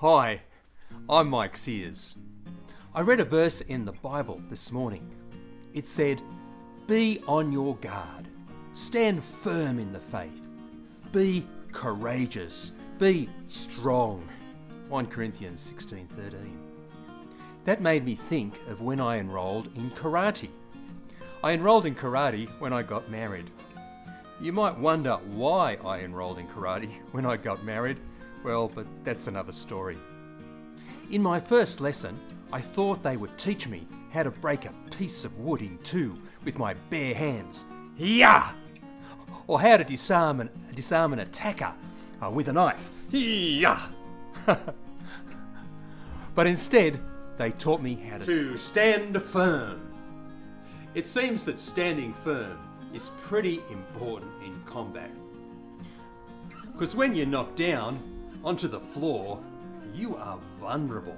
Hi, I'm Mike Sears. I read a verse in the Bible this morning. It said, "Be on your guard, stand firm in the faith, be courageous, be strong." 1 Corinthians 16:13. That made me think of when I enrolled in karate. I enrolled in karate when I got married. You might wonder why I enrolled in karate when I got married. Well, but that's another story. In my first lesson, I thought they would teach me how to break a piece of wood in two with my bare hands. Yeah! Or how to disarm an attacker with a knife. Yeah! But instead, they taught me how to stand firm. It seems that standing firm is pretty important in combat. Because when you're knocked down onto the floor, you are vulnerable.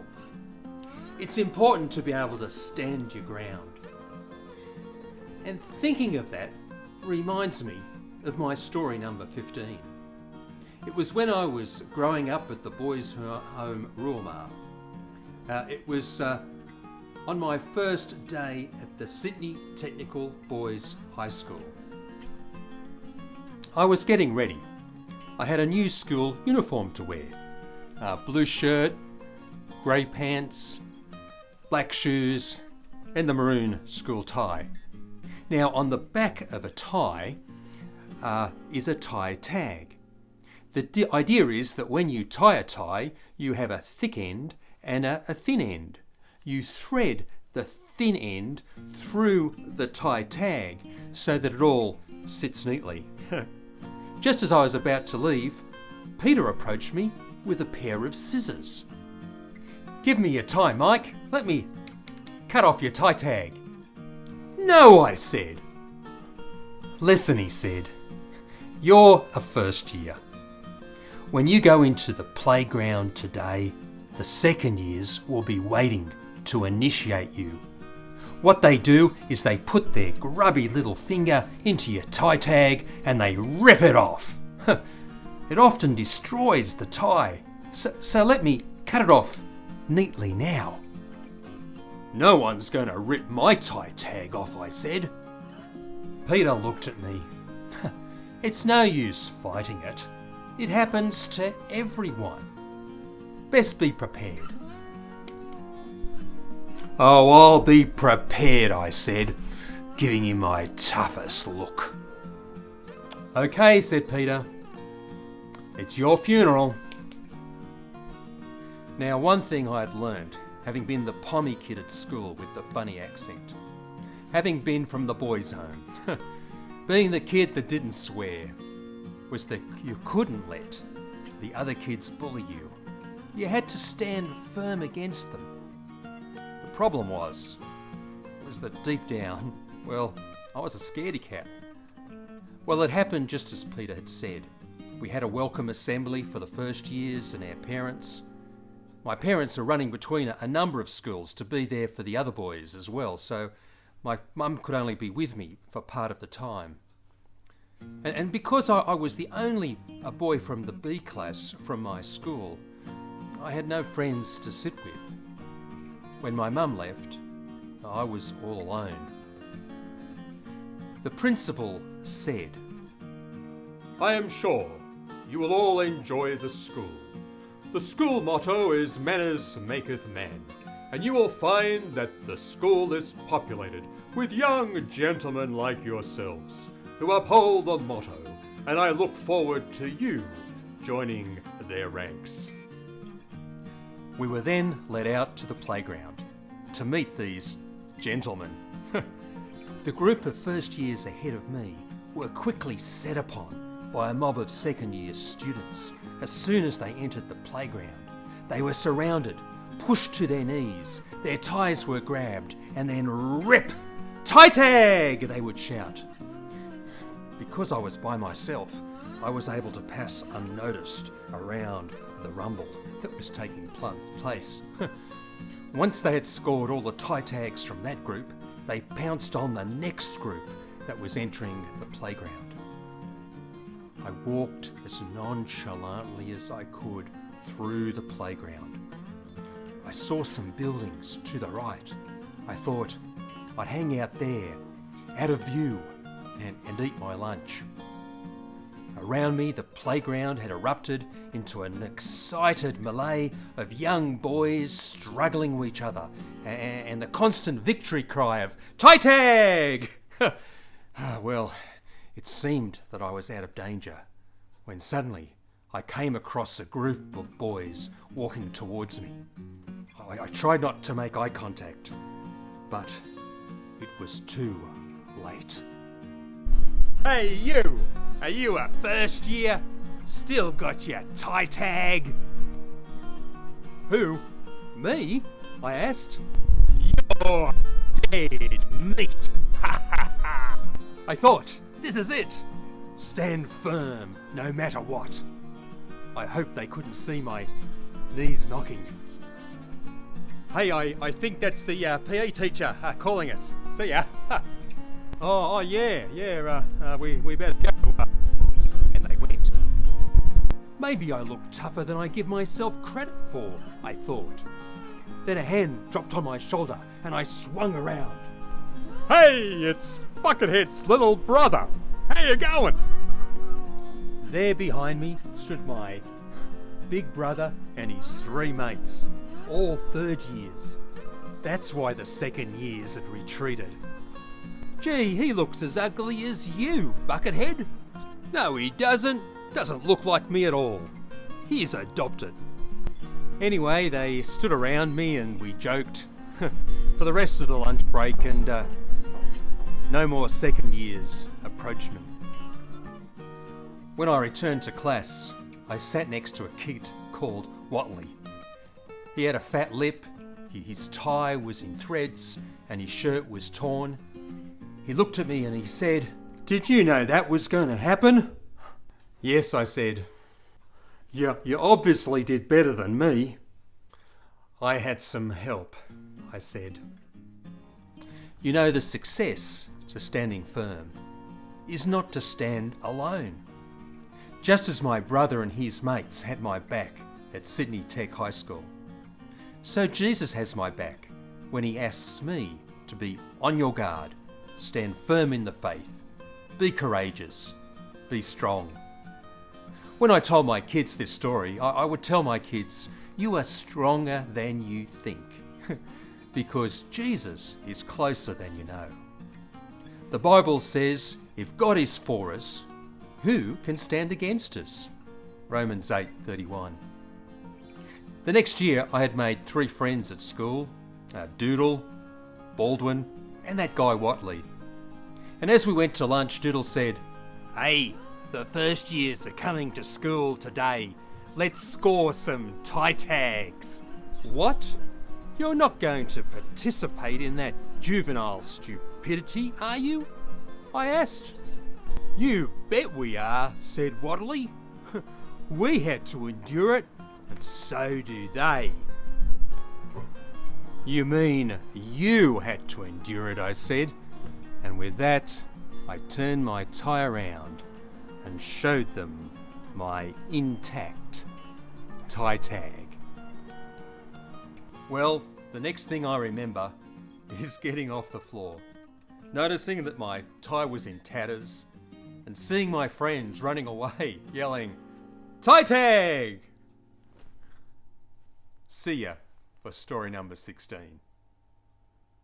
It's important to be able to stand your ground. And thinking of that reminds me of my story number 15. It was when I was growing up at the boys' home Ruamar. It was on my first day at the Sydney Technical Boys High School. I was getting ready. I had a new school uniform to wear. Blue shirt, grey pants, black shoes, and the maroon school tie. Now, on the back of a tie is a tie tag. The idea is that when you tie a tie, you have a thick end and a thin end. You thread the thin end through the tie tag so that it all sits neatly. Just as I was about to leave, Peter approached me with a pair of scissors. "Give me your tie, Mike. Let me cut off your tie tag." "No," I said. "Listen," he said. "You're a first year. When you go into the playground today, the second years will be waiting to initiate you. What they do is they put their grubby little finger into your tie tag and they rip it off. It often destroys the tie, so let me cut it off neatly now." "No one's going to rip my tie tag off," I said. Peter looked at me. "It's no use fighting it. It happens to everyone. Best be prepared." "Oh, I'll be prepared," I said, giving him my toughest look. "Okay," said Peter. "It's your funeral." Now, one thing I had learned, having been the pommy kid at school with the funny accent, having been from the boys' home, being the kid that didn't swear, was that you couldn't let the other kids bully you. You had to stand firm against them. The problem was that deep down, well, I was a scaredy cat. Well, it happened just as Peter had said. We had a welcome assembly for the first years and our parents. My parents are running between a number of schools to be there for the other boys as well, so my mum could only be with me for part of the time. And because I was the only boy from the B class from my school, I had no friends to sit with. When my mum left, I was all alone. The principal said, "I am sure you will all enjoy the school. The school motto is 'Manners maketh man,' and you will find that the school is populated with young gentlemen like yourselves who uphold the motto, and I look forward to you joining their ranks." We were then led out to the playground to meet these gentlemen. The group of first years ahead of me were quickly set upon by a mob of second year students. As soon as they entered the playground, they were surrounded, pushed to their knees, their ties were grabbed, and then rip! "Tie tag!" they would shout. Because I was by myself, I was able to pass unnoticed around the rumble that was taking place. Once they had scored all the tie tags from that group, they pounced on the next group that was entering the playground. I walked as nonchalantly as I could through the playground. I saw some buildings to the right. I thought I'd hang out there, out of view, and eat my lunch. Around me, the playground had erupted into an excited melee of young boys struggling with each other, and the constant victory cry of "Tie tag!" Well, it seemed that I was out of danger, when suddenly I came across a group of boys walking towards me. I tried not to make eye contact, but it was too late. Hey you! Are you a first year? Still got your tie tag? Who? Me? I asked. You're dead meat! Ha ha ha! I thought, this is it. Stand firm, no matter what. I hoped they couldn't see my knees knocking. Hey, I think that's the PE teacher calling us. See ya. Yeah. We better go. And they went. Maybe I look tougher than I give myself credit for, I thought. Then a hand dropped on my shoulder and I swung around. Hey, it's Buckethead's little brother. How you going? There behind me stood my big brother and his three mates, all third years. That's why the second years had retreated. Gee, he looks as ugly as you, Buckethead. No, he doesn't. Doesn't look like me at all. He's adopted. Anyway, they stood around me and we joked for the rest of the lunch break, and no more second years approached me. When I returned to class, I sat next to a kid called Watley. He had a fat lip, his tie was in threads, and his shirt was torn. He looked at me and he said, "Did you know that was going to happen?" "Yes," I said. You obviously did better than me." "I had some help," I said. You know, the success to standing firm is not to stand alone. Just as my brother and his mates had my back at Sydney Tech High School, so Jesus has my back when he asks me to be on your guard, stand firm in the faith, be courageous, be strong. When I told my kids this story, I would tell my kids, you are stronger than you think, because Jesus is closer than you know. The Bible says, if God is for us, who can stand against us? Romans 8:31. The next year I had made 3 friends at school, Doodle, Baldwin, and that guy Watley. And as we went to lunch, Doodle said, Hey, the first years are coming to school today. Let's score some tie tags. "What? You're not going to participate in that juvenile stupidity, are you?" I asked. You bet we are, said Watley. We had to endure it, and so do they. "You mean you had to endure it," I said. And with that, I turned my tie around and showed them my intact tie tag. Well, the next thing I remember is getting off the floor, noticing that my tie was in tatters, and seeing my friends running away, yelling, "Tie tag!" See ya for story number 16.